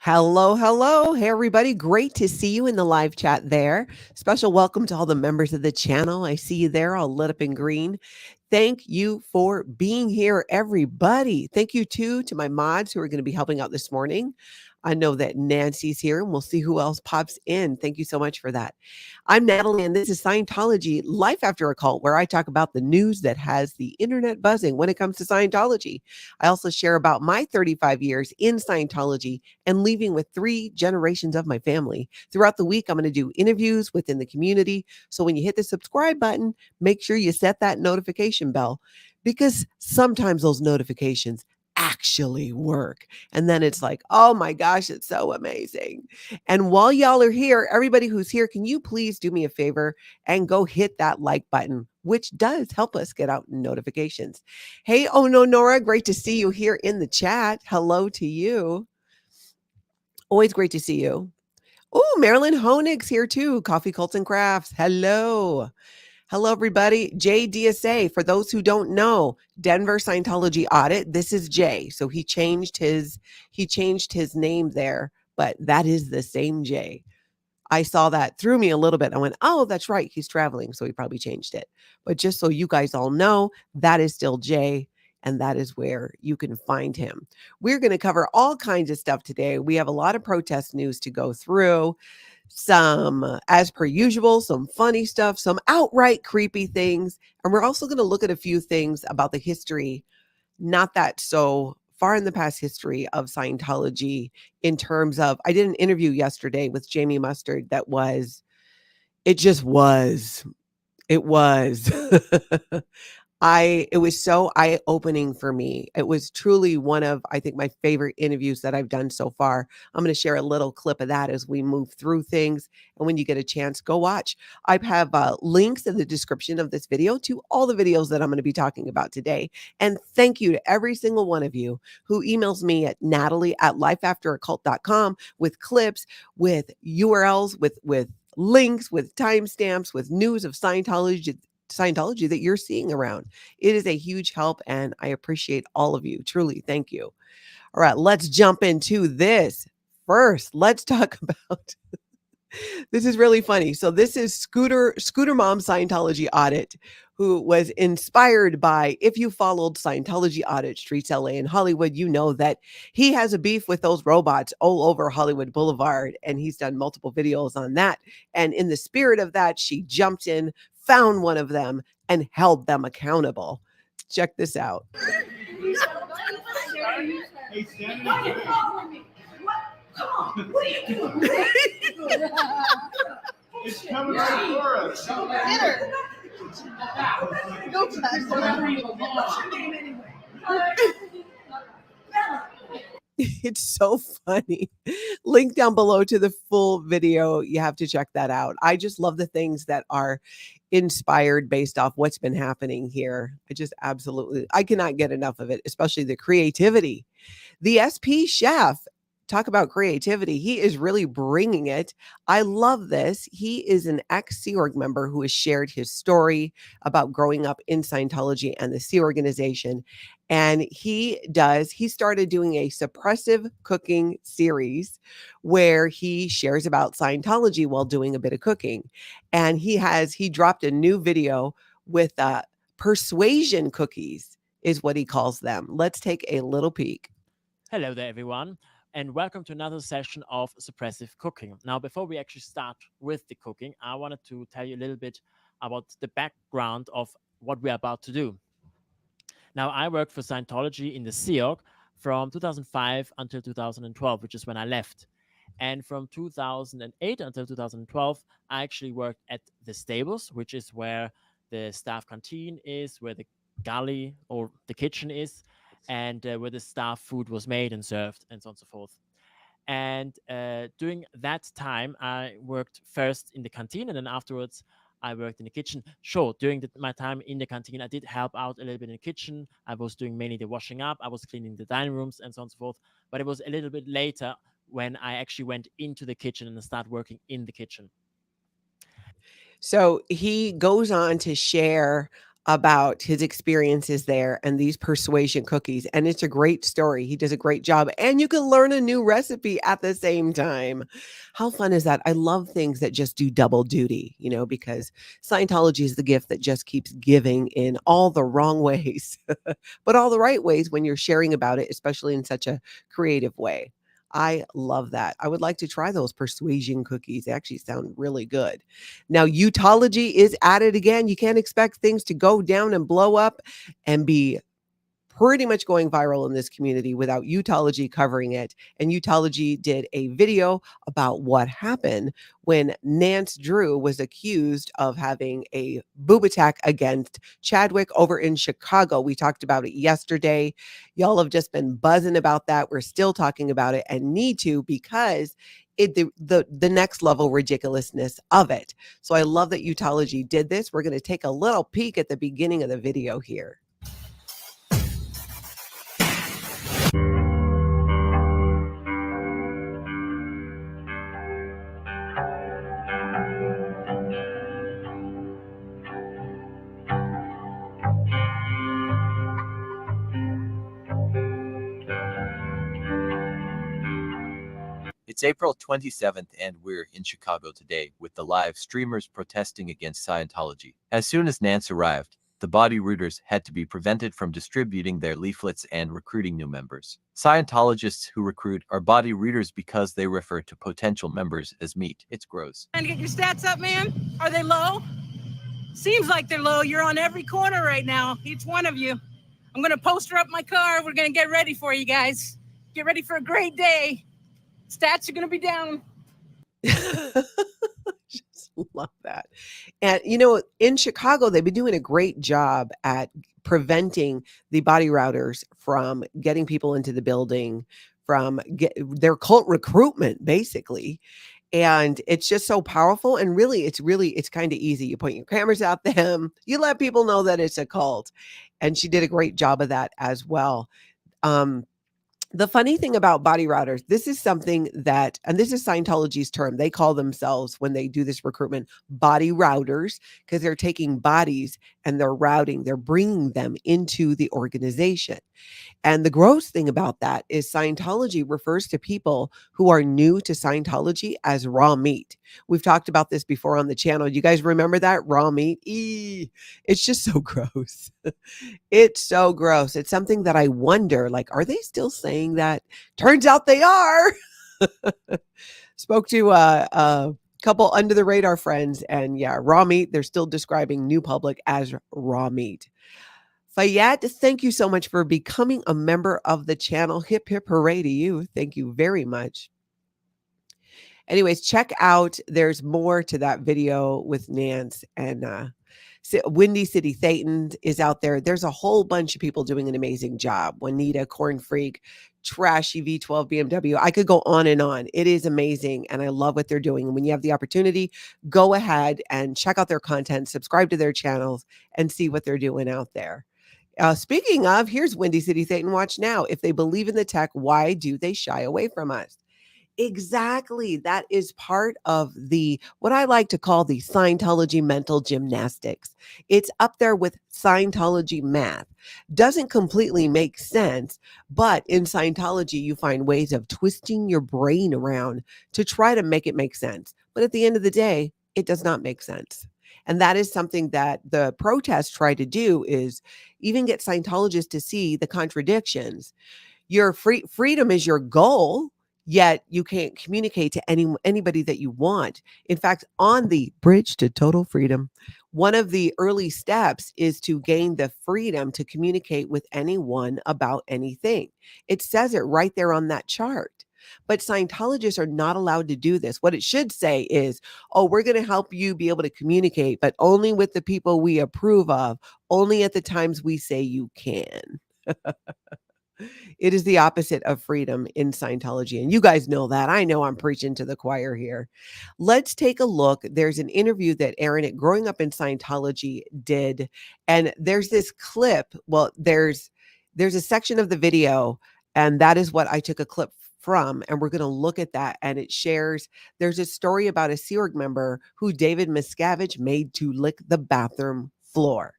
Hello, hello. Hey, everybody. Great to see you in the live chat there. Special welcome to all the members of the channel. I see you there all lit up in green. Thank you for being here, everybody. Thank you, too, to my mods who are going to be helping out this morning. I know that Nancy's here, and we'll see who else pops in. Thank you so much for that. I'm Natalie, and this is Scientology Life After a Cult, where I talk about the news that has the internet buzzing when it comes to Scientology. I also share about my 35 years in Scientology and leaving with 3 generations of my family. Throughout the week, I'm going to do interviews within the community. So when you hit the subscribe button, make sure you set that notification bell, because sometimes those notifications actually work. And then it's like, oh my gosh, it's so amazing. And while y'all are here, everybody who's here, can you please do me a favor and go hit that like button, which does help us get out notifications. Hey, oh no, Nora, great to see you here in the chat. Hello to you. Always great to see you. Oh, Marilyn Honig's here too. Coffee, Cults, and Crafts. Hello. Hello, everybody. JDSA, for those who don't know, Denver Scientology Audit. This is Jay. So he changed his name there, but that is the same Jay. I saw that, threw me a little bit. I went, oh, that's right. He's traveling. So he probably changed it. But just so you guys all know, that is still Jay. And that is where you can find him. We're going to cover all kinds of stuff today. We have a lot of protest news to go through. Some, as per usual, some funny stuff, some outright creepy things. And we're also going to look at a few things about the history, not that so far in the past history of Scientology, in terms of, I did an interview yesterday with Jamie Mustard that was, it was it was so eye-opening for me. It was truly one of, I think, my favorite interviews that I've done so far. I'm going to share a little clip of that as we move through things. And when you get a chance, go watch. I have links in the description of this video to all the videos that I'm going to be talking about today. And thank you to every single one of you who emails me at natalie@lifeafteraCult.com with clips, with URLs, with links, with timestamps, with news of Scientology that you're seeing around. It is a huge help, and I appreciate all of you. Truly, thank you. All right, let's jump into this. First, let's talk about this is really funny. So this is SCOOTERMOM Scientology Audit, who was inspired by, if you followed Scientology Audit Streets LA in Hollywood, you know that he has a beef with those robots all over Hollywood Boulevard, and he's done multiple videos on that. And in the spirit of that, she jumped in, found one of them, and held them accountable. Check this out. Come on, what are you doing? It's coming right for us. Get her. Go back. What's your name anyway? It's so funny. Link down below to the full video. You have to check that out. I just love the things that are inspired based off what's been happening here. I cannot get enough of it, especially the creativity. The SP chef, talk about creativity. He is really bringing it. I love this. He is an ex-Sea Org member who has shared his story about growing up in Scientology and the Sea Organization. And he started doing a suppressive cooking series where he shares about Scientology while doing a bit of cooking. And he dropped a new video with persuasion cookies is what he calls them. Let's take a little peek. Hello there, everyone, and welcome to another session of suppressive cooking. Now, before we actually start with the cooking, I wanted to tell you a little bit about the background of what we're about to do. Now, I worked for Scientology in the Sea Org from 2005 until 2012, which is when I left. And from 2008 until 2012, I actually worked at the stables, which is where the staff canteen is, where the galley or the kitchen is, and where the staff food was made and served, and so on and so forth. And during that time, I worked first in the canteen, and then afterwards, I worked in the kitchen. Sure, during my time in the canteen, I did help out a little bit in the kitchen. I was doing mainly the washing up. I was cleaning the dining rooms and so on and so forth. But it was a little bit later when I actually went into the kitchen and started working in the kitchen. So he goes on to share about his experiences there and these persuasion cookies. And it's a great story. He does a great job. And you can learn a new recipe at the same time. How fun is that? I love things that just do double duty, because Scientology is the gift that just keeps giving in all the wrong ways, but all the right ways when you're sharing about it, especially in such a creative way. I love that. I would like to try those persuasion cookies. They actually sound really good. Now, YOUTOLOGY is at it again. You can't expect things to go down and blow up and be pretty much going viral in this community without YOUTOLOGY covering it. And YOUTOLOGY did a video about what happened when Nance Drew was accused of having a boob attack against Chadwick over in Chicago. We talked about it yesterday. Y'all have just been buzzing about that. We're still talking about it and need to, because the next level ridiculousness of it. So I love that YOUTOLOGY did this. We're going to take a little peek at the beginning of the video here. It's April 27th and we're in Chicago today with the live streamers protesting against Scientology. As soon as Nance arrived, the body rooters had to be prevented from distributing their leaflets and recruiting new members. Scientologists who recruit are body rooters because they refer to potential members as meat. It's gross. Trying to get your stats up, man? Are they low? Seems like they're low. You're on every corner right now, each one of you. I'm going to poster up my car. We're going to get ready for you guys. Get ready for a great day. Stats are going to be down. Just love that. And, in Chicago, they've been doing a great job at preventing the body routers from getting people into the building, from their cult recruitment, basically. And it's just so powerful. And really, it's kind of easy. You point your cameras at them, you let people know that it's a cult. And she did a great job of that as well. The funny thing about body routers, this is something that, and this is Scientology's term, they call themselves, when they do this recruitment, body routers, because they're taking bodies and they're bringing them into the organization. And the gross thing about that is Scientology refers to people who are new to Scientology as raw meat. We've talked about this before on the channel. You guys remember that? Raw meat? It's just so gross. It's so gross. It's something that I wonder, are they still saying that? Turns out they are. Spoke to a couple under the radar friends, and yeah, raw meat, they're still describing New Public as raw meat. Fayette, thank you so much for becoming a member of the channel. Hip, hip, hooray to you. Thank you very much. Anyways, check out, there's more to that video with Nance, and Windy City Thetan is out there. There's a whole bunch of people doing an amazing job. Juanita, Corn Freak, Trashy V12 BMW. I could go on and on. It is amazing, and I love what they're doing. And when you have the opportunity, go ahead and check out their content, subscribe to their channels, and see what they're doing out there. Speaking of, here's Windy City Thetan. Watch now. If they believe in the tech, why do they shy away from us? Exactly. That is part of what I like to call the Scientology mental gymnastics. It's up there with Scientology math. Doesn't completely make sense, but in Scientology, you find ways of twisting your brain around to try to make it make sense. But at the end of the day, it does not make sense. And that is something that the protests try to do, is even get Scientologists to see the contradictions. Your freedom is your goal, yet you can't communicate to anybody that you want. In fact, on the bridge to total freedom, one of the early steps is to gain the freedom to communicate with anyone about anything. It says it right there on that chart. But Scientologists are not allowed to do this. What it should say is, oh, we're going to help you be able to communicate, but only with the people we approve of, only at the times we say you can. It is the opposite of freedom in Scientology. And you guys know that. I know I'm preaching to the choir here. Let's take a look. There's an interview that Aaron at Growing Up in Scientology did. And there's this clip. Well, there's a section of the video, and that is what I took a clip from. And we're going to look at that. And it shares, there's a story about a Sea Org member who David Miscavige made to lick the bathroom floor.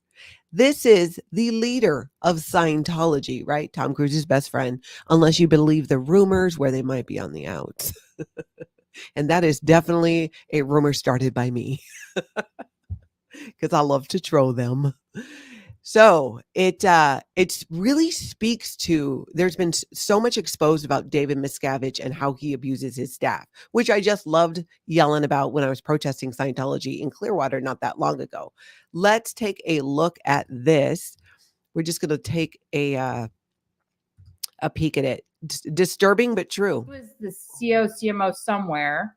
This is the leader of Scientology, right? Tom Cruise's best friend, unless you believe the rumors where they might be on the outs. And that is definitely a rumor started by me because I love to troll them. So it really speaks to, there's been so much exposed about David Miscavige and how he abuses his staff, which I just loved yelling about when I was protesting Scientology in Clearwater not that long ago. Let's take a look at this. We're just going to take a peek at it. Disturbing but true. He was the CMO somewhere.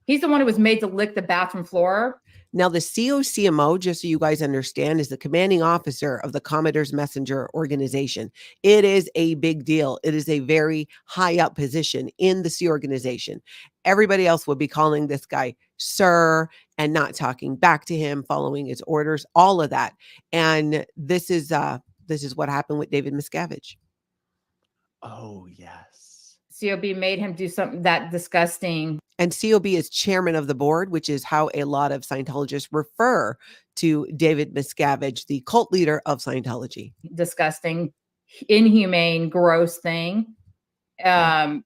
He's the one who was made to lick the bathroom floor. Now, the CMO, just so you guys understand, is the commanding officer of the Commodore's Messenger organization. It is a big deal. It is a very high up position in the C organization. Everybody else would be calling this guy sir and not talking back to him, following his orders, all of that. And this is what happened with David Miscavige. Oh, yes. COB made him do something that disgusting. And COB is chairman of the board, which is how a lot of Scientologists refer to David Miscavige, the cult leader of Scientology. Disgusting, inhumane, gross thing. I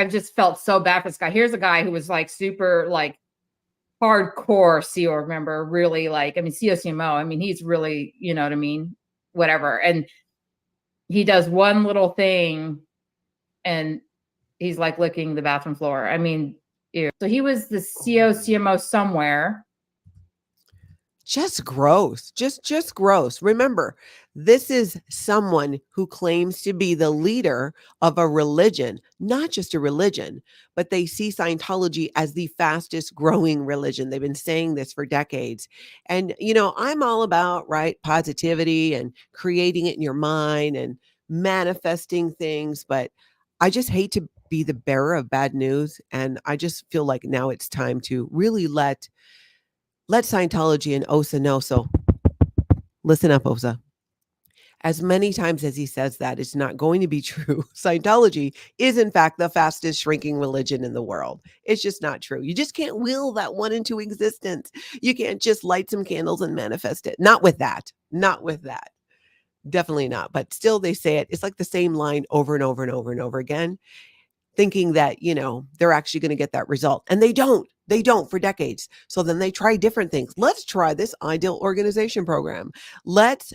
just felt so bad for this guy. Here's a guy who was like super like hardcore CO member, really like, I mean, CMO. I mean, he's really, you know what I mean? Whatever. And he does one little thing and he's like licking the bathroom floor. I mean, ew. So he was the CMO somewhere. Just gross. Just gross. Remember, this is someone who claims to be the leader of a religion, not just a religion, but they see Scientology as the fastest growing religion. They've been saying this for decades. And, you know, I'm all about, right, positivity and creating it in your mind and manifesting things, but I just hate to be the bearer of bad news. And I just feel like now it's time to really let Scientology and OSA know. So listen up, OSA. As many times as he says that, it's not going to be true. Scientology is, in fact, the fastest shrinking religion in the world. It's just not true. You just can't will that one into existence. You can't just light some candles and manifest it. Not with that. Not with that. Definitely not. But still, they say it. It's like the same line over and over and over and over again, thinking that, you know, they're actually going to get that result. And they don't. They don't for decades. So then they try different things. Let's try this ideal organization program. Let's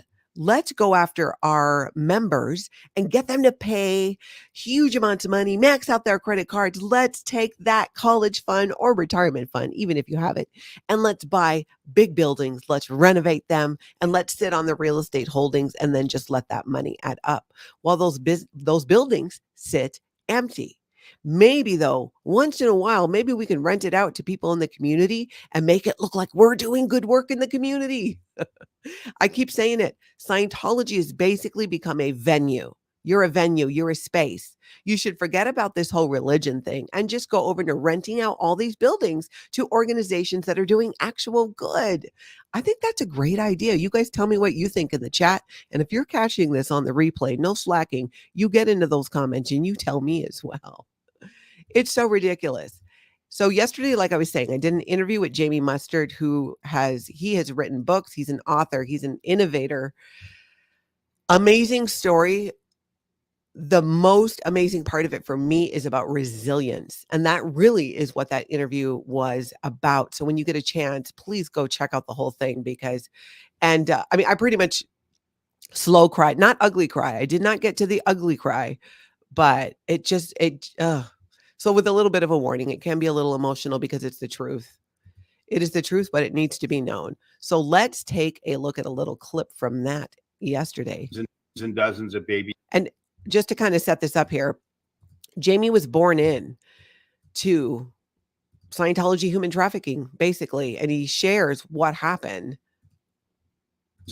go after our members and get them to pay huge amounts of money, max out their credit cards. Let's take that college fund or retirement fund, even if you have it, and let's buy big buildings. Let's renovate them and let's sit on the real estate holdings and then just let that money add up while those buildings sit empty. Maybe though, once in a while, maybe we can rent it out to people in the community and make it look like we're doing good work in the community. I keep saying it. Scientology has basically become a venue. You're a venue. You're a space. You should forget about this whole religion thing and just go over to renting out all these buildings to organizations that are doing actual good. I think that's a great idea. You guys tell me what you think in the chat. And if you're catching this on the replay, no slacking, you get into those comments and you tell me as well. It's so ridiculous. So yesterday, like I was saying, I did an interview with Jamie Mustard, he has written books. He's an author. He's an innovator. Amazing story. The most amazing part of it for me is about resilience. And that really is what that interview was about. So when you get a chance, please go check out the whole thing I pretty much slow cried, not ugly cry. I did not get to the ugly cry, but so with a little bit of a warning, it can be a little emotional because it's the truth. It is the truth, but it needs to be known. So let's take a look at a little clip from that yesterday. And dozens of babies. And just to kind of set this up here, Jamie was born in to Scientology human trafficking, basically, and he shares what happened.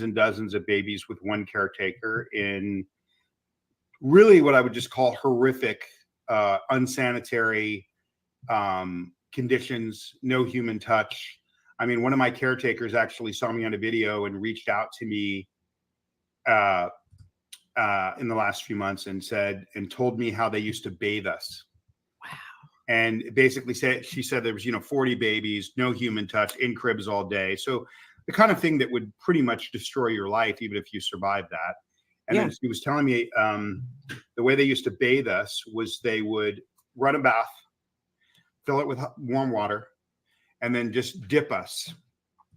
And dozens of babies with one caretaker in really what I would just call horrific, unsanitary conditions, no human touch. I mean, one of my caretakers actually saw me on a video and reached out to me in the last few months and told me how they used to bathe us. Wow. And basically she said there was, 40 babies, no human touch, in cribs all day. So the kind of thing that would pretty much destroy your life, even if you survived that. And then he was telling me the way they used to bathe us was they would run a bath, fill it with warm water, and then just dip us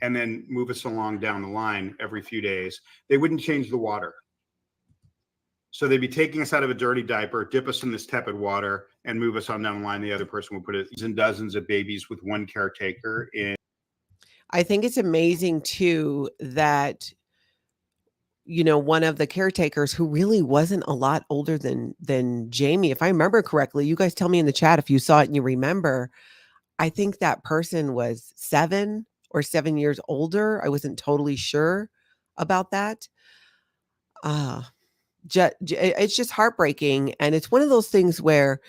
and then move us along down the line every few days. They wouldn't change the water. So they'd be taking us out of a dirty diaper, dip us in this tepid water, and move us on down the line. The other person would put it in dozens of babies with one caretaker. I think it's amazing too that, you know, one of the caretakers who really wasn't a lot older than Jamie, if I remember correctly, you guys tell me in the chat if you saw it and you remember, I think that person was 7 or 7 years older. I wasn't totally sure about that. It's just heartbreaking. And it's one of those things where,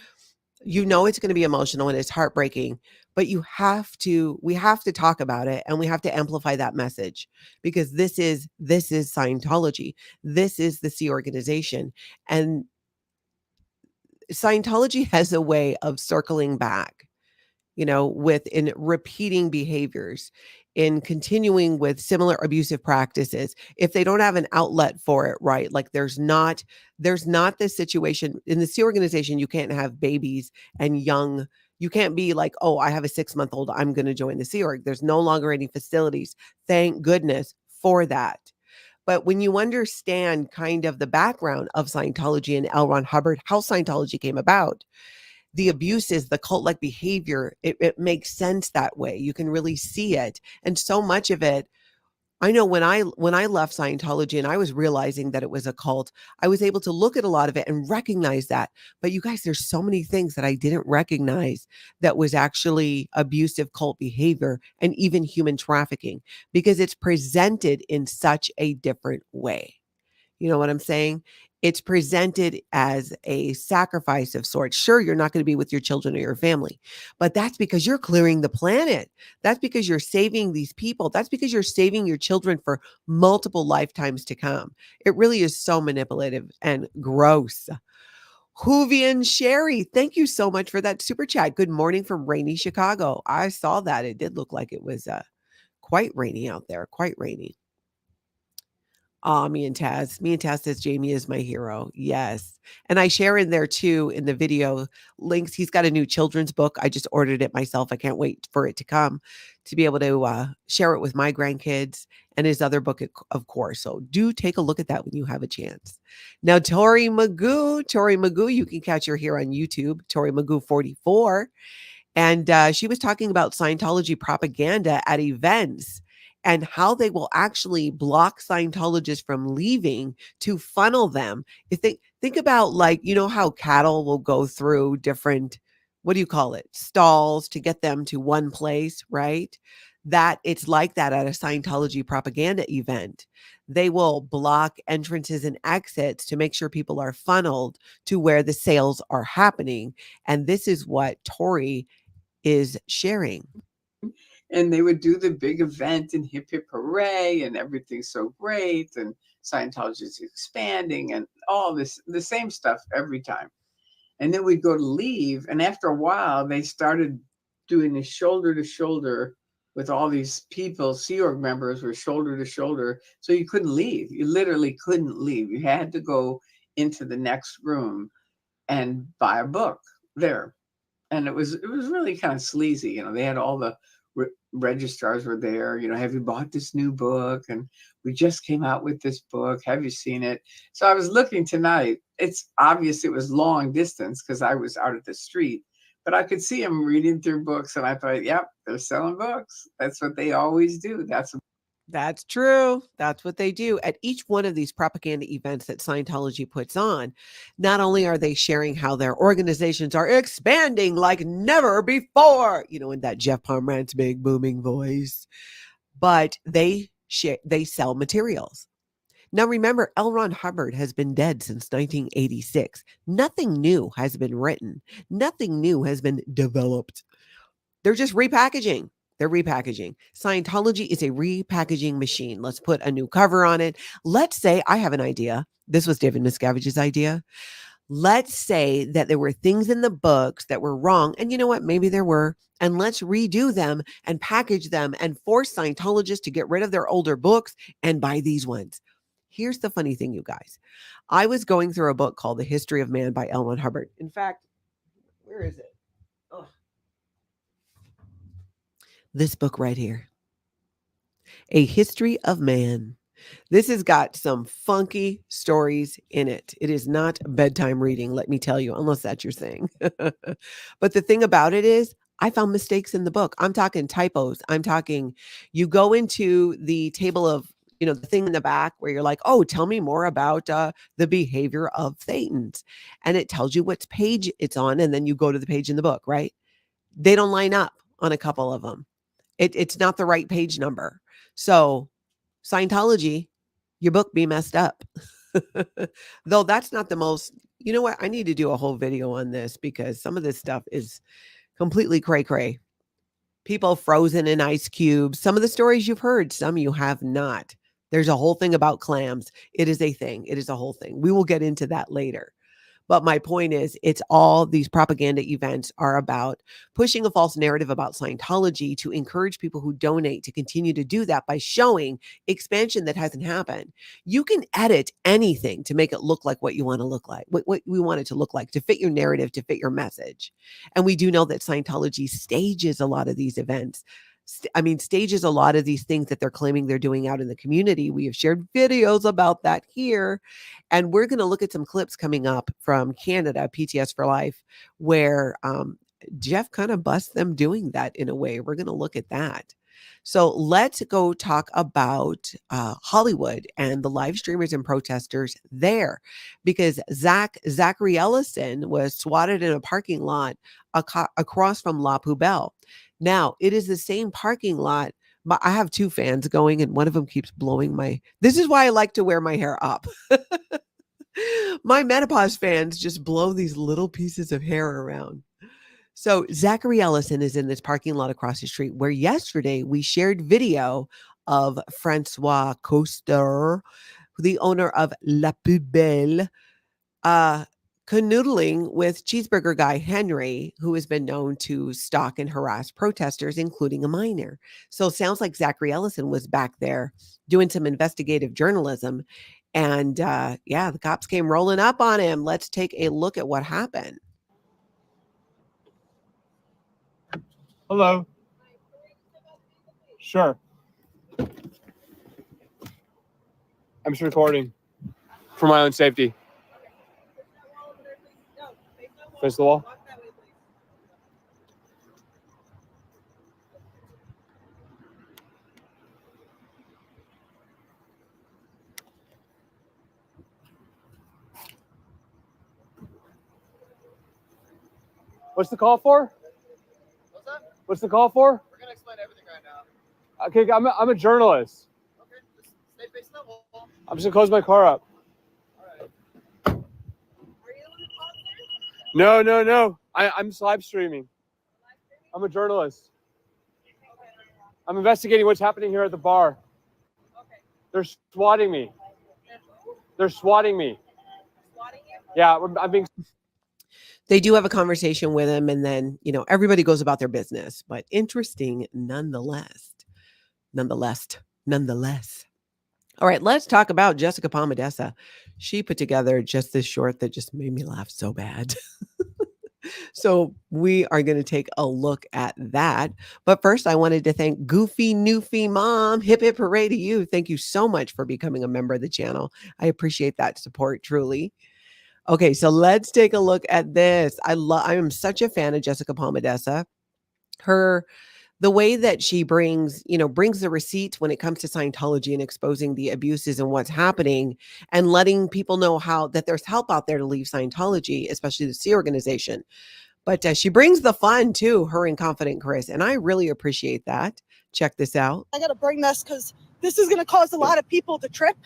you know, it's going to be emotional and it's heartbreaking, but we have to talk about it, and we have to amplify that message, because this is Scientology. This is the Sea organization. And Scientology has a way of circling back, you know, in repeating behaviors, in continuing with similar abusive practices. If they don't have an outlet for it, right? Like there's not this situation in the Sea organization. You can't have babies and young. You can't be like, oh, I have a 6-month-old, I'm going to join the Sea Org. There's no longer any facilities. Thank goodness for that. But when you understand kind of the background of Scientology and L. Ron Hubbard, how Scientology came about, the abuses, the cult-like behavior, it makes sense that way. You can really see it. And so much of it, I know when I left Scientology and I was realizing that it was a cult, I was able to look at a lot of it and recognize that. But you guys, there's so many things that I didn't recognize that was actually abusive cult behavior and even human trafficking, because it's presented in such a different way. You know what I'm saying? It's presented as a sacrifice of sorts. Sure, you're not going to be with your children or your family, but that's because you're clearing the planet. That's because you're saving these people. That's because you're saving your children for multiple lifetimes to come. It really is so manipulative and gross. Hoovian Sherry, thank you so much for that super chat. Good morning from rainy Chicago. I saw that. It did look like it was quite rainy out there, quite rainy. Me and Taz says Jamie is my hero. Yes. And I share in there too, in the video links. He's got a new children's book. I just ordered it myself. I can't wait for it to come to be able to share it with my grandkids, and his other book, of course. So do take a look at that when you have a chance. Now, Tori Magu, you can catch her here on YouTube, Tori Magu44. And she was talking about Scientology propaganda at events, and how they will actually block Scientologists from leaving to funnel them. If they think about, like, you know how cattle will go through different, what do you call it, stalls to get them to one place, right? That it's like that at a Scientology propaganda event. They will block entrances and exits to make sure people are funneled to where the sales are happening. And this is what Tori is sharing. And they would do the big event and hip hip hooray and everything's so great and Scientology is expanding and all this, the same stuff every time. And then we'd go to leave, and after a while they started doing this shoulder to shoulder with all these people. Sea Org members were shoulder to shoulder, so you couldn't leave. You literally couldn't leave. You had to go into the next room and buy a book there. And it was really kind of sleazy. You know, they had all the registrars were there, you know, have you bought this new book? And we just came out with this book. Have you seen it? So I was looking tonight. It's obvious it was long distance because I was out at the street, but I could see them reading through books. And I thought, yep, they're selling books. That's what they always do. That's true. That's what they do at each one of these propaganda events that Scientology puts on. Not only are they sharing how their organizations are expanding like never before, you know, in that Jeff Pomeranz big booming voice, but they sell materials. Now, remember, L. Ron Hubbard has been dead since 1986. Nothing new has been written. Nothing new has been developed. They're just repackaging. They're repackaging. Scientology is a repackaging machine. Let's put a new cover on it. Let's say I have an idea. This was David Miscavige's idea. Let's say that there were things in the books that were wrong. And you know what? Maybe there were. And let's redo them and package them and force Scientologists to get rid of their older books and buy these ones. Here's the funny thing, you guys. I was going through a book called The History of Man by L. Ron Hubbard. In fact, where is it? Oh. This book right here. A History of Man. This has got some funky stories in it. It is not bedtime reading, let me tell you, unless that's your thing. But the thing about it is, I found mistakes in the book. I'm talking typos. I'm talking, you go into the table of, the thing in the back where you're like, oh, tell me more about the behavior of Thetans. And it tells you what page it's on. And then you go to the page in the book, right? They don't line up on a couple of them. It's not the right page number. So Scientology, your book be messed up. Though that's not the most, you know what? I need to do a whole video on this because some of this stuff is completely cray-cray. People frozen in ice cubes. Some of the stories you've heard, some you have not. There's a whole thing about clams. It is a thing. It is a whole thing. We will get into that later. But my point is, it's all these propaganda events are about pushing a false narrative about Scientology to encourage people who donate to continue to do that by showing expansion that hasn't happened. You can edit anything to make it look like what you want to look like, what we want it to look like, to fit your narrative, to fit your message. And we do know that Scientology stages a lot of these events. Stages a lot of these things that they're claiming they're doing out in the community. We have shared videos about that here. And we're going to look at some clips coming up from Canada, PTS For Life, where Jeff kind of busts them doing that in a way. We're going to look at that. So let's go talk about Hollywood and the live streamers and protesters there, because Zachary Ellison was swatted in a parking lot across from La Poubelle. Now, it is the same parking lot, but I have two fans going and one of them keeps blowing this is why I like to wear my hair up. My menopause fans just blow these little pieces of hair around. So Zachary Ellison is in this parking lot across the street where yesterday we shared video of Francois Coster, the owner of La Poubelle, canoodling with cheeseburger guy Henry, who has been known to stalk and harass protesters, including a minor. So it sounds like Zachary Ellison was back there doing some investigative journalism. And the cops came rolling up on him. Let's take a look at what happened. Hello. Sure. I'm just recording for my own safety. Face the wall. What's the call for? What's that? What's the call for? We're gonna explain everything right now. Okay, I'm a journalist. Okay, just stay facing the wall. I'm just gonna close my car up. All right. Are you on the concert? No. I'm just live streaming. I'm a journalist. I'm investigating what's happening here at the bar. Okay. They're swatting me. They're swatting me. Swatting you? Yeah, I'm being. They do have a conversation with him, and then, everybody goes about their business, but interesting nonetheless. All right, let's talk about Jessica Palmadessa. She put together just this short that just made me laugh so bad. So we are going to take a look at that. But first, I wanted to thank Goofy Newfie Mom. Hip hip hooray to you. Thank you so much for becoming a member of the channel. I appreciate that support, truly. Okay, so let's take a look at this. I am such a fan of Jessica Palmadessa. The way that she brings the receipt when it comes to Scientology and exposing the abuses and what's happening and letting people know that there's help out there to leave Scientology, especially the C organization. But she brings the fun too, her and Confident Chris, and I really appreciate that. Check this out. I got to bring this because this is going to cause a lot of people to trip.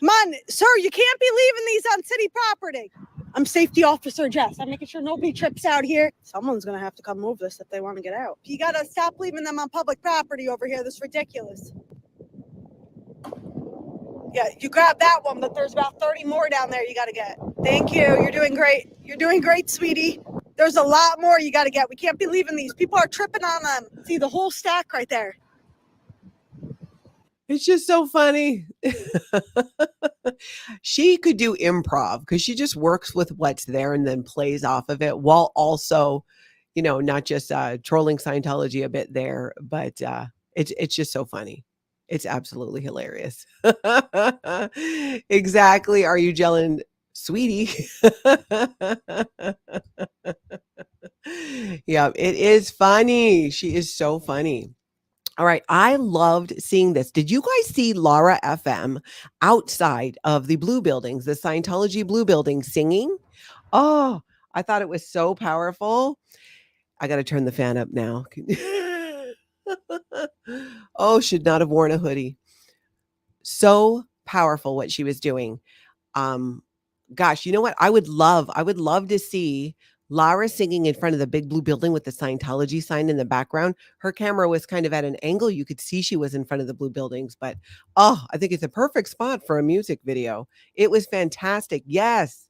Come on, sir, you can't be leaving these on city property. I'm safety officer Jess. I'm making sure nobody trips out here. Someone's going to have to come move this if they want to get out. You got to stop leaving them on public property over here. This is ridiculous. Yeah, you grab that one, but there's about 30 more down there you got to get. Thank you. You're doing great. You're doing great, sweetie. There's a lot more you got to get. We can't be leaving these. People are tripping on them. See the whole stack right there. It's just so funny. She could do improv because she just works with what's there and then plays off of it while also, you know, not just trolling Scientology a bit there, but it's just so funny. It's absolutely hilarious. Exactly. Are you gelling, sweetie? Yeah, it is funny. She is so funny. All right. I loved seeing this. Did you guys see Lara FM outside of the blue buildings, the Scientology blue building singing? Oh, I thought it was so powerful. I got to turn the fan up now. Oh, should not have worn a hoodie. So powerful what she was doing. Gosh, you know what? I would love to see Lara singing in front of the big blue building with the Scientology sign in the background. Her camera was kind of at an angle. You could see she was in front of the blue buildings, but oh, I think it's a perfect spot for a music video. It was fantastic. Yes,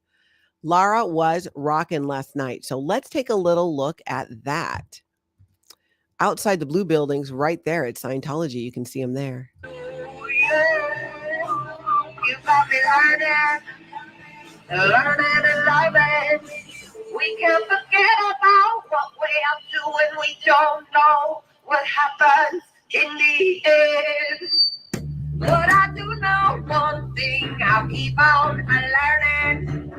Lara was rocking last night. So let's take a little look at that. Outside the blue buildings right there at Scientology, you can see them there. You got me learning and loving. We can't forget about what we're up to when we don't know what happens in the end. But I do know one thing, I'll keep on learning.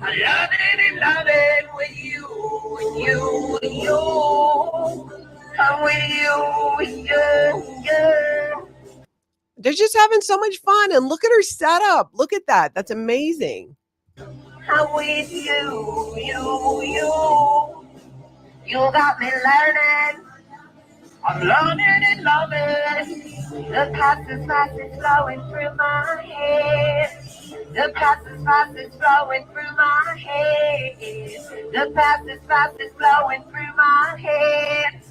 I'm loving and loving with you, with you, with you. I'm with you, with you, with you. They're just having so much fun. And look at her setup. Look at that. That's amazing. I'm with you, you. You got me learning. I'm learning and loving. The past is fast is flowing through my head. The past is fast is flowing through my head. The past is fast is flowing through my head.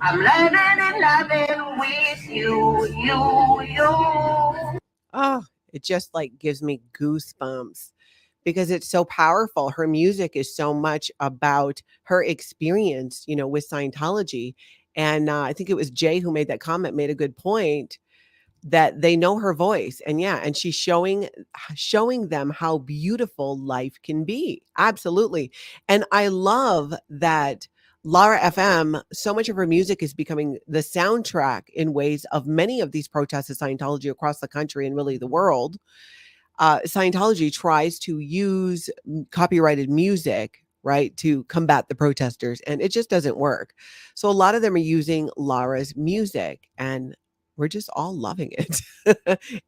I'm learning and loving with you, you. Oh, it just like gives me goosebumps because it's so powerful. Her music is so much about her experience, you know, with Scientology. And I think it was Jay who made that comment, made a good point that they know her voice. And yeah, and she's showing them how beautiful life can be. Absolutely. And I love that Lara FM, so much of her music is becoming the soundtrack in ways of many of these protests of Scientology across the country and really the world. Scientology tries to use copyrighted music, right, to combat the protesters, and it just doesn't work. So a lot of them are using Lara's music, and we're just all loving it.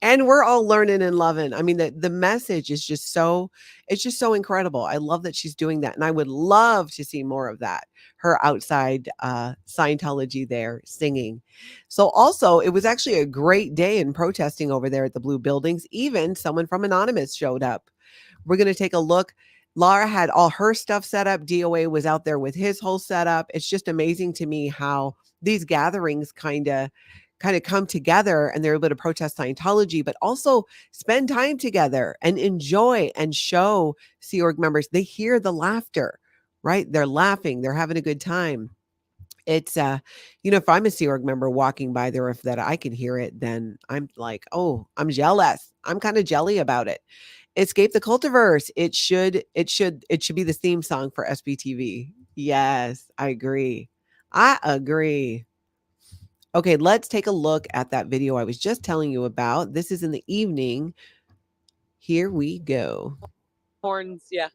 And we're all learning and loving. I mean, the message is just so, it's just so incredible. I love that she's doing that. And I would love to see more of that. Her outside Scientology there singing. So also, it was actually a great day in protesting over there at the blue buildings. Even someone from Anonymous showed up. We're going to take a look. Lara had all her stuff set up. D.O.A. was out there with his whole setup. It's just amazing to me how these gatherings kind of come together and they're able to protest Scientology, but also spend time together and enjoy and show Sea Org members. They hear the laughter, right? They're laughing. They're having a good time. It's, you know, if I'm a Sea Org member walking by there, if that I can hear it, then I'm like, oh, I'm jealous. I'm kind of jelly about it. Escape the Cultiverse. It should be the theme song for SPTV. Yes, I agree. Okay, let's take a look at that video I was just telling you about. This is in the evening. Here we go. Horns, yeah.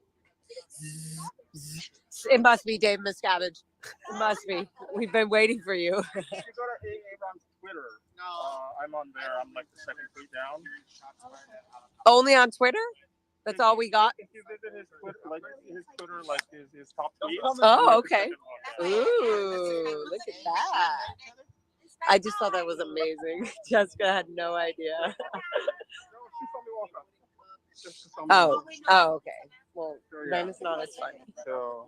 It must be Dave Miscavige. It must be. We've been waiting for you. You go to Aaron's Twitter. I'm on there. I'm like the second tweet down. Only on Twitter? That's all we got? If you visit his Twitter, like his top tweets. Oh, okay. Ooh, look at that. I just thought that was amazing. Jessica had no idea. Oh, okay. Well, then it's not as funny. So,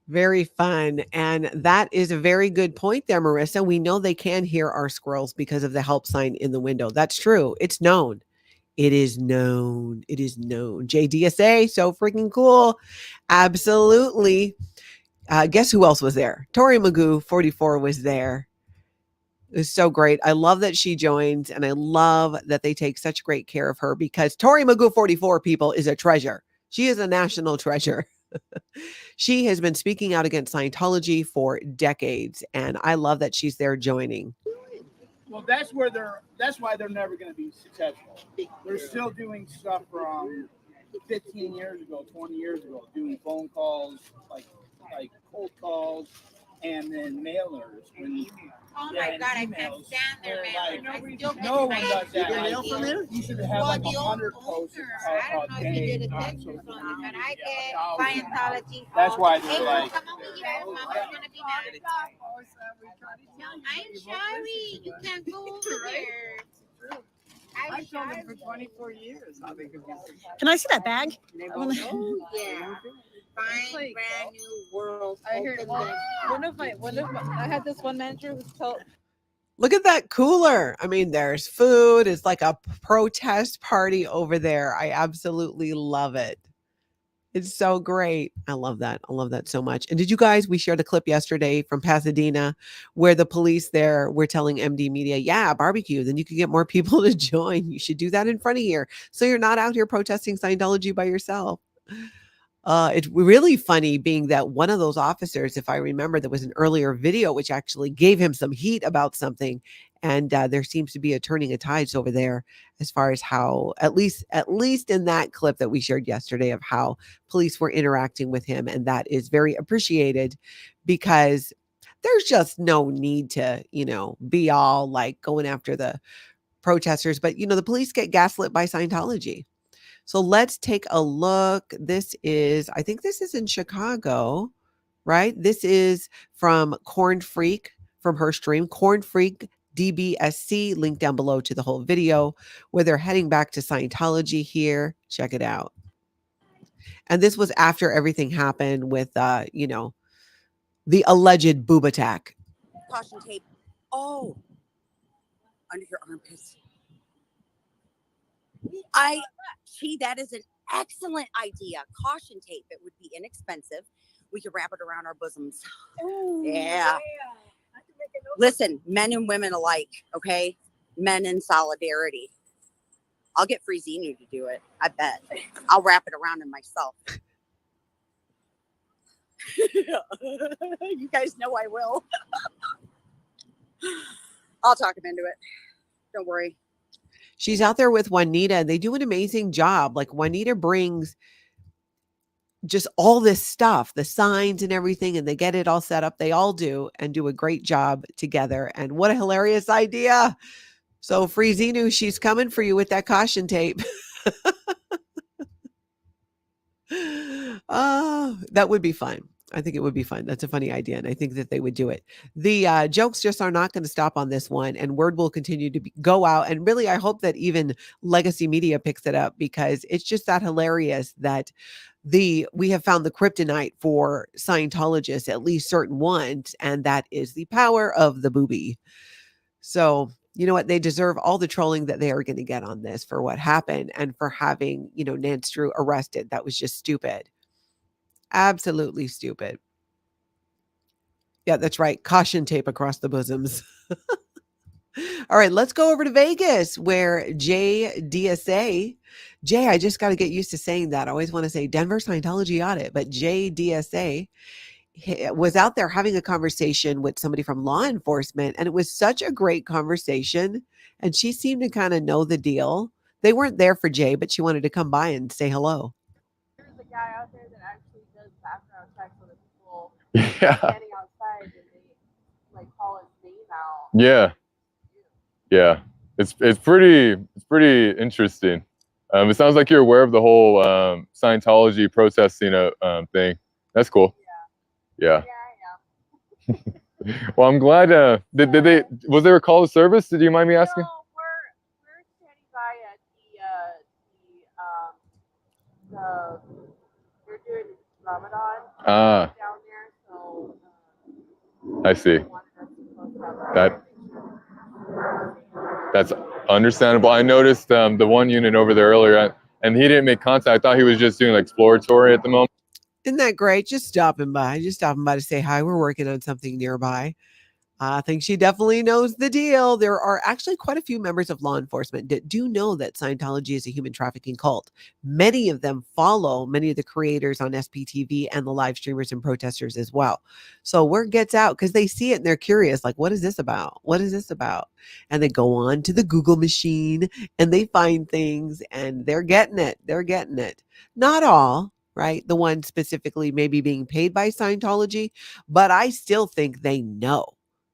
Very fun. And that is a very good point there, Marissa. We know they can hear our squirrels because of the help sign in the window. That's true. It's known. It is known. It is known. JDSA, so freaking cool. Absolutely. Guess who else was there? Tori Magu44 was there. It was so great. I love that she joins, and I love that they take such great care of her because Tori Magu44, people, is a treasure. She is a national treasure. She has been speaking out against Scientology for decades, and I love that she's there joining. Well, that's why they're never going to be successful. They're still doing stuff from 15 years ago, 20 years ago, doing phone calls, like cold calls, and then mailers. Oh my God, I can't stand their mailers. No one does that. You get mail from there? You should have like 100 posts I don't know a if you day. did a text or something, but I get Scientology. That's why Hey, they're like. come over here. Mama's gonna be mad. I'm sorry. You can't go over there. I've done it for 24 years. Can I see that bag? Oh, yeah. Fine, brand new world. I heard one of my I had this one manager who told. Look at that cooler. I mean, there's food. It's like a protest party over there. I absolutely love it. It's so great. I love that. I love that so much. And did you guys, we shared a clip yesterday from Pasadena where the police there were telling MD Media, yeah, barbecue, then you can get more people to join. You should do that in front of here. So you're not out here protesting Scientology by yourself. It's really funny being that one of those officers, if I remember, there was an earlier video which actually gave him some heat about something. And there seems to be a turning of tides over there as far as how, at least in that clip that we shared yesterday, of how police were interacting with him. And that is very appreciated because there's just no need to, be all like going after the protesters. But, the police get gaslit by Scientology. So let's take a look. I think this is in Chicago, right? This is from Corn Freak, from her stream, Corn Freak DBSC, link down below to the whole video where they're heading back to Scientology here. Check it out. And this was after everything happened with, the alleged boob attack. Caution tape. Oh, under your armpits. That is an excellent idea. Caution tape. It would be inexpensive. We could wrap it around our bosoms. Oh, yeah. Listen, men and women alike, okay? Men in solidarity. I'll get free Xenu to do it. I bet. I'll wrap it around in myself. You guys know I will. I'll talk him into it. Don't worry. She's out there with Juanita and they do an amazing job. Like Juanita brings just all this stuff, the signs and everything, and they get it all set up. They all do and do a great job together. And what a hilarious idea. So free Xenu, she's coming for you with that caution tape. That would be fun. I think it would be fun. That's a funny idea. And I think that they would do it. The jokes just are not going to stop on this one. And word will continue to go out. And really, I hope that even legacy media picks it up because it's just that hilarious that we have found the kryptonite for Scientologists, at least certain ones. And that is the power of the boobie. So you know what? They deserve all the trolling that they are going to get on this for what happened and for having, Nance Drew arrested. That was just stupid. Absolutely stupid. Yeah, that's right. Caution tape across the bosoms. All right, let's go over to Vegas where JDSA, I just got to get used to saying that. I always want to say Denver Scientology Audit, but JDSA was out there having a conversation with somebody from law enforcement, and it was such a great conversation, and she seemed to kind of know the deal. They weren't there for Jay, but she wanted to come by and say hello. There's a guy out there that actually does background checks on the people standing outside, and they like call his name out. Yeah, it's pretty interesting. It sounds like you're aware of the whole Scientology protesting thing. That's cool. Yeah. Well, I'm glad. Was there a call to service? Did you mind me asking? No, we're standing by at they're doing Ramadan down there, I see. That's understandable. I noticed the one unit over there earlier, and he didn't make contact. I thought he was just doing exploratory at the moment. Isn't that great? Just stopping by to say hi. We're working on something nearby. I think she definitely knows the deal. There are actually quite a few members of law enforcement that do know that Scientology is a human trafficking cult. Many of them follow many of the creators on SPTV and the live streamers and protesters as well. So word gets out because they see it and they're curious, like, what is this about? What is this about? And they go on to the Google machine and they find things and they're getting it. They're getting it. Not all, right? The ones specifically maybe being paid by Scientology, but I still think they know.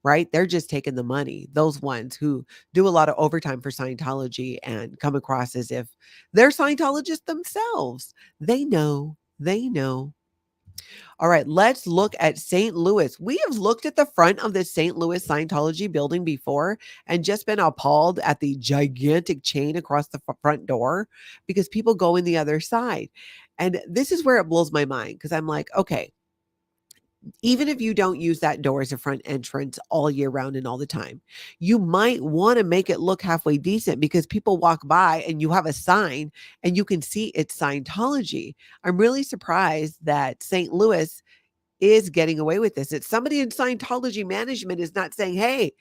Right? They're just taking the money. Those ones who do a lot of overtime for Scientology and come across as if they're Scientologists themselves. They know. They know. All right, let's look at St. Louis. We have looked at the front of the St. Louis Scientology building before and just been appalled at the gigantic chain across the front door because people go in the other side. And this is where it blows my mind because I'm like, okay, even if you don't use that door as a front entrance all year round and all the time, you might want to make it look halfway decent because people walk by and you have a sign and you can see it's Scientology. I'm really surprised that St. Louis is getting away with this. It's somebody in Scientology management is not saying, hey,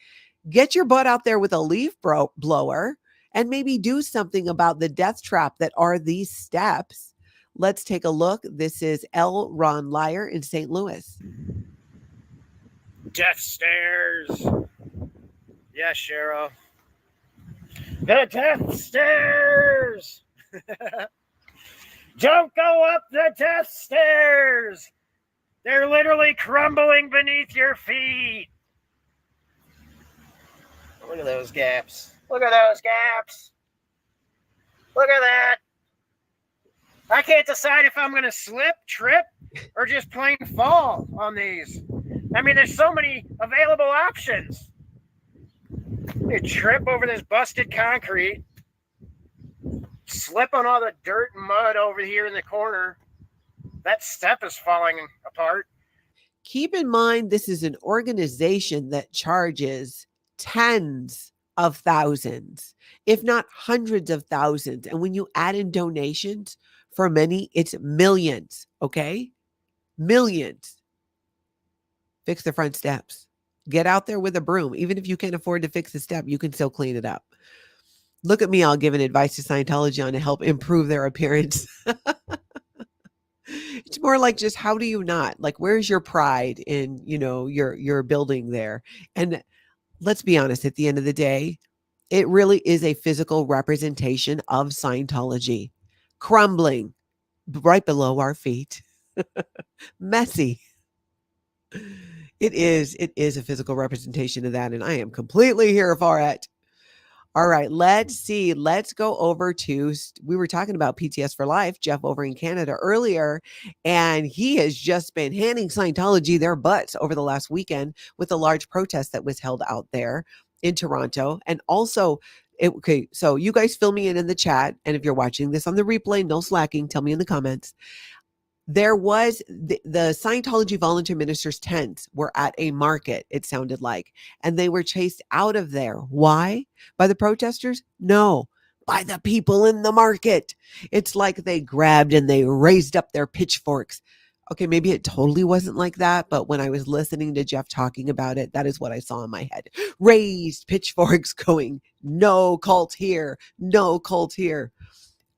get your butt out there with a leaf blower and maybe do something about the death trap that are these steps. Let's take a look. This is L. Ron Lyer in St. Louis. Death stairs. Yes, Cheryl. The death stairs. Don't go up the death stairs. They're literally crumbling beneath your feet. Look at those gaps. Look at those gaps. Look at that. I can't decide if I'm going to slip, trip, or just plain fall on these. I mean, there's so many available options. You trip over this busted concrete, slip on all the dirt and mud over here in the corner. That step is falling apart. Keep in mind, this is an organization that charges tens of thousands, if not hundreds of thousands. And when you add in donations, for many, it's millions, okay? Millions. Fix the front steps. Get out there with a broom. Even if you can't afford to fix the step, you can still clean it up. Look at me all giving advice to Scientology on to help improve their appearance. It's more like just how do you not? Like, where's your pride in, your building there? And let's be honest, at the end of the day, it really is a physical representation of Scientology. Crumbling right below our feet. Messy. It is a physical representation of that, and I am completely here for it. All right, let's see. Let's go over to, we were talking about PTS For Life, Jeff over in Canada earlier, and he has just been handing Scientology their butts over the last weekend with a large protest that was held out there in Toronto. And also, okay, so you guys fill me in the chat, and if you're watching this on the replay, no slacking, tell me in the comments. There was the Scientology volunteer ministers' tents were at a market, it sounded like, and they were chased out of there. Why? By the protesters? No, by the people in the market. It's like they grabbed and they raised up their pitchforks. Okay, maybe it totally wasn't like that, but when I was listening to Jeff talking about it, that is what I saw in my head. Raised pitchforks going, no cult here, no cult here.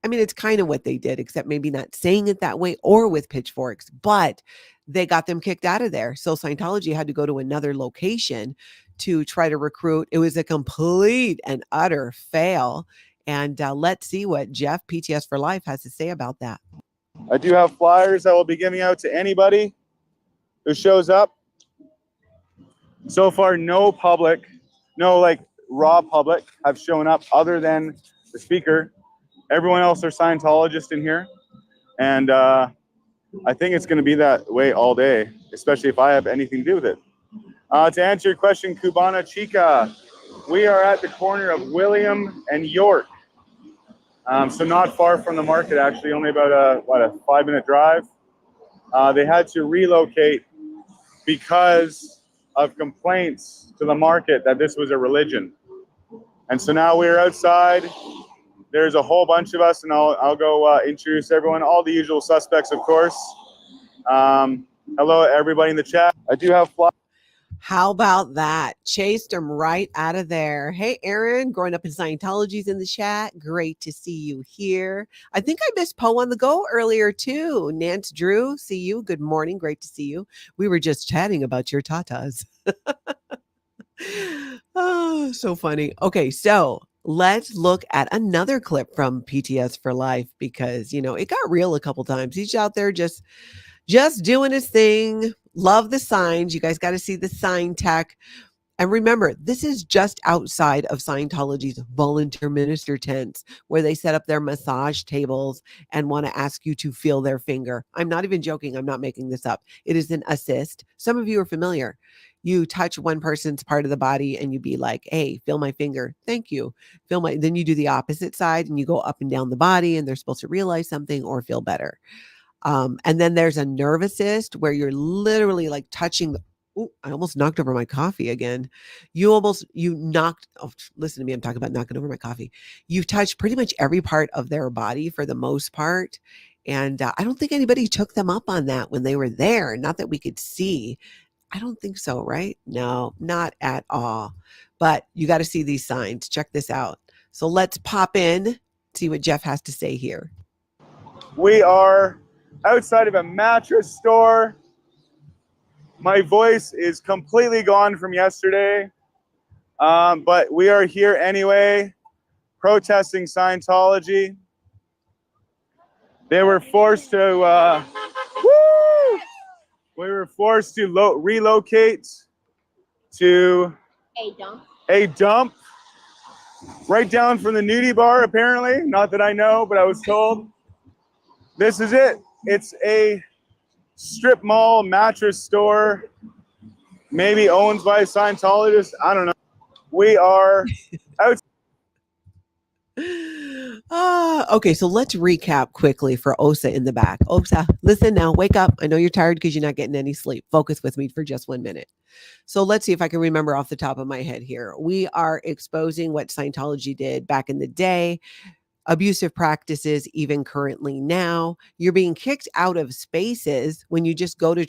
I mean, it's kind of what they did, except maybe not saying it that way or with pitchforks, but they got them kicked out of there. So Scientology had to go to another location to try to recruit. It was a complete and utter fail. And let's see what Jeff, PTS For Life, has to say about that. I do have flyers that will be giving out to anybody who shows up. So far, no public, no raw public have shown up other than the speaker. Everyone else are Scientologists in here. And I think it's going to be that way all day, especially if I have anything to do with it. To answer your question, Cubana Chica, we are at the corner of William and York. So not far from the market, actually, only about a 5-minute drive. They had to relocate because of complaints to the market that this was a religion. And so now we're outside. There's a whole bunch of us, and I'll go introduce everyone, all the usual suspects, of course. Hello, everybody in the chat. I do have flyers. How about that? Chased him right out of there. Hey, Aaron, growing up in Scientology's in the chat. Great to see you here. I think I missed Poe on the go earlier too. Nance Drew, see you. Good morning. Great to see you. We were just chatting about your tatas. Oh, so funny. Okay, so let's look at another clip from PTS for Life because, you know, it got real a couple times. He's out there just doing his thing. Love the signs. You guys got to see the sign tech. And remember, this is just outside of Scientology's volunteer minister tents where they set up their massage tables and want to ask you to feel their finger. I'm not even joking. I'm not making this up. It is an assist. Some of you are familiar. You touch one person's part of the body and you be like, hey, feel my finger. Thank you. Then you do the opposite side and you go up and down the body and they're supposed to realize something or feel better. And then there's a nerve assist where you're literally like touching I almost knocked over my coffee again. Listen to me. I'm talking about knocking over my coffee. You've touched pretty much every part of their body for the most part. And I don't think anybody took them up on that when they were there. Not that we could see. I don't think so, right? No, not at all. But you got to see these signs. Check this out. So let's pop in, see what Jeff has to say here. We are outside of a mattress store. My voice is completely gone from yesterday, but we are here anyway, protesting Scientology. They were forced to, relocate to a dump right down from the nudie bar, apparently. Not that I know, but I was told. This is it. It's a strip mall mattress store, maybe owned by Scientologists. I don't know. We are out. Okay, so let's recap quickly for Osa in the back. Osa, listen now, wake up. I know you're tired because you're not getting any sleep. Focus with me for just 1 minute. So let's see if I can remember off the top of my head here. We are exposing what Scientology did back in the day. Abusive practices, even currently now. You're being kicked out of spaces when you just go to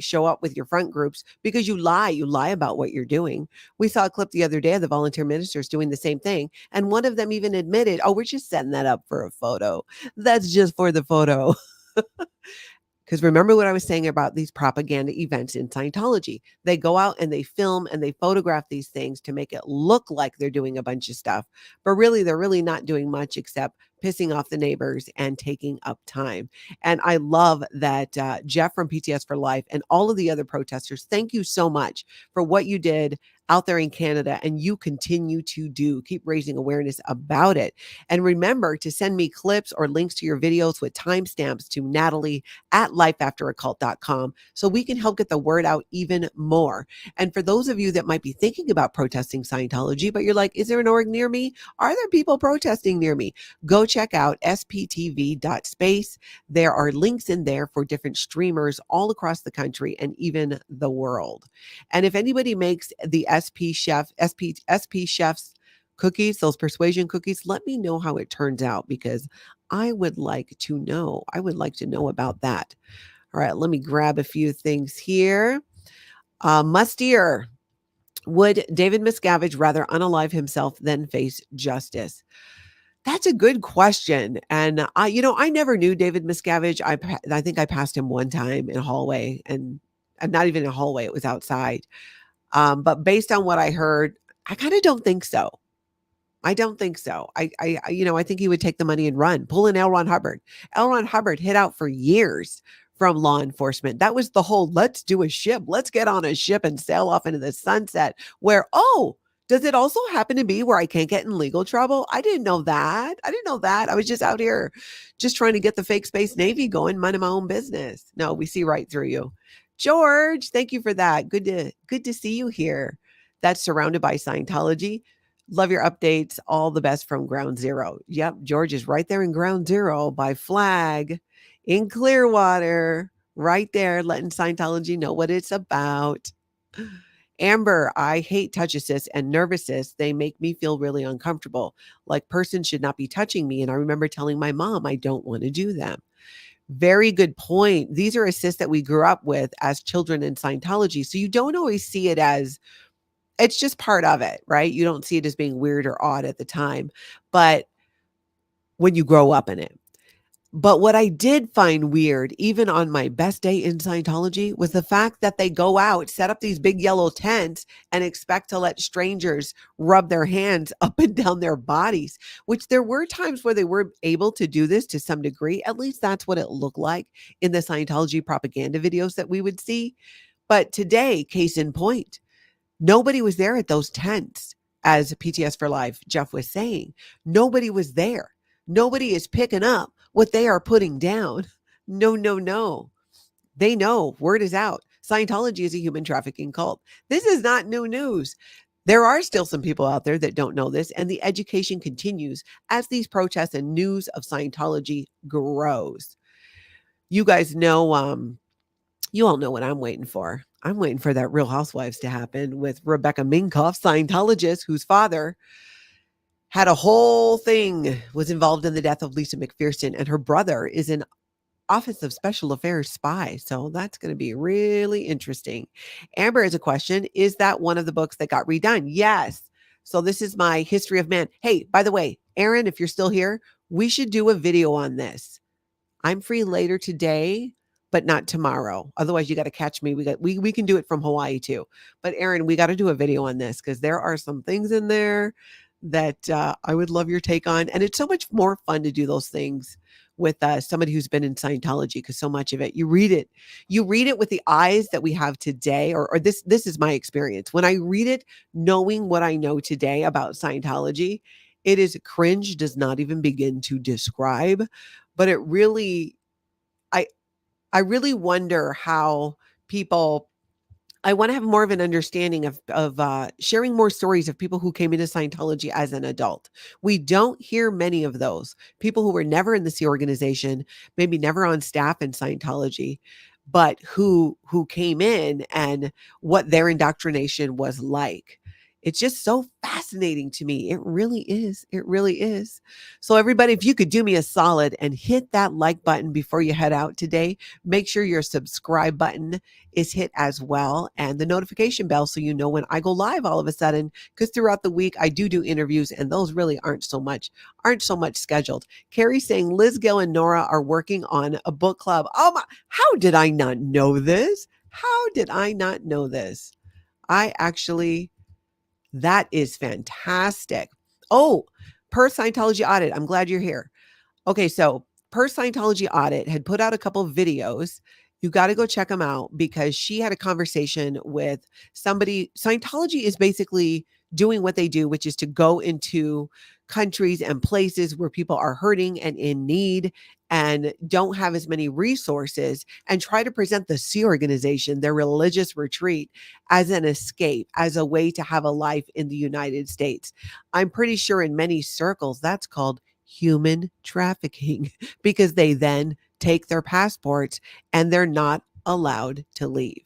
show up with your front groups because you lie about what you're doing. We saw a clip the other day of the volunteer ministers doing the same thing. And one of them even admitted, oh, we're just setting that up for a photo. That's just for the photo. Because remember what I was saying about these propaganda events in Scientology. They go out and they film and they photograph these things to make it look like they're doing a bunch of stuff. But really, they're really not doing much except pissing off the neighbors and taking up time. And I love that Jeff from PTS for Life and all of the other protesters, thank you so much for what you did out there in Canada and you continue to do. Keep raising awareness about it. And remember to send me clips or links to your videos with timestamps to Natalie@lifeafteroccult.com so we can help get the word out even more. And for those of you that might be thinking about protesting Scientology, but you're like, is there an org near me? Are there people protesting near me? Go check out SPTV.space. There are links in there for different streamers all across the country and even the world. And if anybody makes the SP Chef's cookies, those persuasion cookies, let me know how it turns out because I would like to know. I would like to know about that. All right, let me grab a few things here. Mustier. Would David Miscavige rather unalive himself than face justice? That's a good question. And I never knew David Miscavige. I think I passed him one time in a hallway and not even in a hallway. It was outside. But based on what I heard, I kind of don't think so. I don't think so. I think he would take the money and run, pull in L. Ron Hubbard. L. Ron Hubbard hid out for years from law enforcement. That was the whole, let's do a ship. Let's get on a ship and sail off into the sunset where, does it also happen to be where I can't get in legal trouble? I didn't know that. I was just out here just trying to get the fake Space Navy going, minding my own business. No, we see right through you. George, thank you for that. Good to see you here. That's surrounded by Scientology. Love your updates. All the best from Ground Zero. Yep, George is right there in Ground Zero by Flag in Clearwater, right there, letting Scientology know what it's about. Amber, I hate touch assists and nervous assists. They make me feel really uncomfortable. Like person should not be touching me. And I remember telling my mom I don't want to do them. Very good point. These are assists that we grew up with as children in Scientology. So you don't always see it as, it's just part of it, right? You don't see it as being weird or odd at the time, but when you grow up in it. But what I did find weird, even on my best day in Scientology, was the fact that they go out, set up these big yellow tents, and expect to let strangers rub their hands up and down their bodies, which there were times where they were able to do this to some degree. At least that's what it looked like in the Scientology propaganda videos that we would see. But today, case in point, nobody was there at those tents, as PTS for Life, Jeff was saying. Nobody was there. Nobody is picking up what they are putting down. No. They know. Word is out. Scientology is a human trafficking cult. This is not new news. There are still some people out there that don't know this, and the education continues as these protests and news of Scientology grows. You guys know, you all know what I'm waiting for. I'm waiting for that Real Housewives to happen with Rebecca Minkoff, Scientologist, whose father had a whole thing, was involved in the death of Lisa McPherson, and her brother is an Office of Special Affairs spy. So that's going to be really interesting. Amber has a question. Is that one of the books that got redone? Yes. So this is my History of Man. Hey, by the way, Aaron, if you're still here, we should do a video on this. I'm free later today, but not tomorrow. Otherwise, you got to catch me. We can do it from Hawaii too. But Aaron, we got to do a video on this because there are some things in there that I would love your take on. And it's so much more fun to do those things with somebody who's been in Scientology, because so much of it, you read it with the eyes that we have today, or this is my experience. When I read it, knowing what I know today about Scientology, it is cringe, does not even begin to describe, but it really, I really wonder how people, I want to have more of an understanding of sharing more stories of people who came into Scientology as an adult. We don't hear many of those people who were never in the Sea organization, maybe never on staff in Scientology, but who came in and what their indoctrination was like. It's just so fascinating to me. It really is. It really is. So everybody, if you could do me a solid and hit that like button before you head out today, make sure your subscribe button is hit as well, and the notification bell so you know when I go live all of a sudden, because throughout the week I do interviews, and those really aren't so much scheduled. Carrie saying Liz Gill and Nora are working on a book club. Oh my, how did I not know this? How did I not know this? That is fantastic. Oh, per Scientology Audit, I'm glad you're here. Okay, so per Scientology Audit had put out a couple of videos. You got to go check them out because she had a conversation with somebody. Scientology is basically doing what they do, which is to go into countries and places where people are hurting and in need and don't have as many resources, and try to present the Sea organization, their religious retreat, as an escape, as a way to have a life in the United States. I'm pretty sure in many circles that's called human trafficking, because they then take their passports and they're not allowed to leave.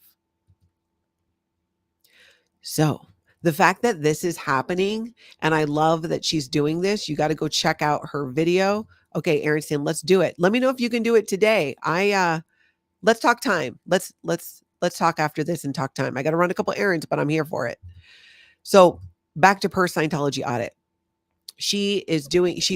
So the fact that this is happening, and I love that she's doing this, you got to go check out her video. Okay, Aaron saying, let's do it. Let me know if you can do it today. Let's talk time. Let's talk after this and talk time. I got to run a couple errands, but I'm here for it. So back to per Scientology Audit. She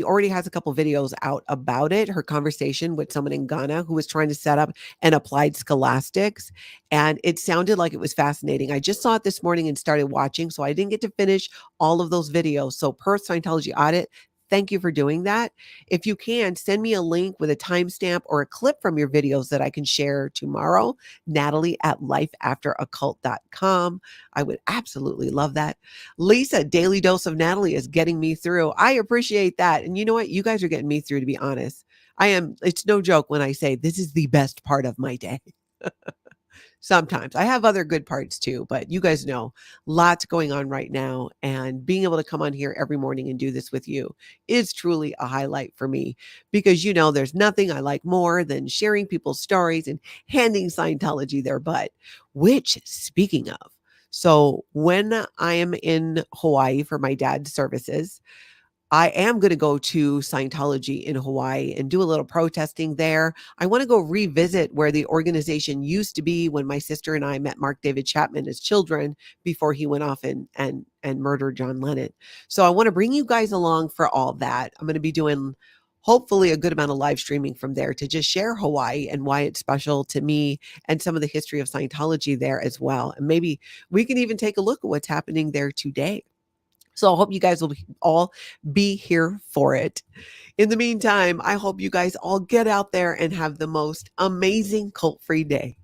already has a couple videos out about it. Her conversation with someone in Ghana who was trying to set up an applied scholastics. And it sounded like it was fascinating. I just saw it this morning and started watching, so I didn't get to finish all of those videos. So per Scientology Audit, thank you for doing that. If you can, send me a link with a timestamp or a clip from your videos that I can share tomorrow. Natalie@lifeafteroccult.com. I would absolutely love that. Lisa, Daily Dose of Natalie is getting me through. I appreciate that. And you know what? You guys are getting me through, to be honest. It's no joke when I say this is the best part of my day. Sometimes I have other good parts too, but you guys know lots going on right now. And being able to come on here every morning and do this with you is truly a highlight for me, because there's nothing I like more than sharing people's stories and handing Scientology their butt, which, speaking of, so when I am in Hawaii for my dad's services, I am going to go to Scientology in Hawaii and do a little protesting there. I want to go revisit where the organization used to be when my sister and I met Mark David Chapman as children before he went off and murdered John Lennon. So I want to bring you guys along for all that. I'm going to be doing hopefully a good amount of live streaming from there to just share Hawaii and why it's special to me and some of the history of Scientology there as well. And maybe we can even take a look at what's happening there today. So I hope you guys will all be here for it. In the meantime, I hope you guys all get out there and have the most amazing cult-free day.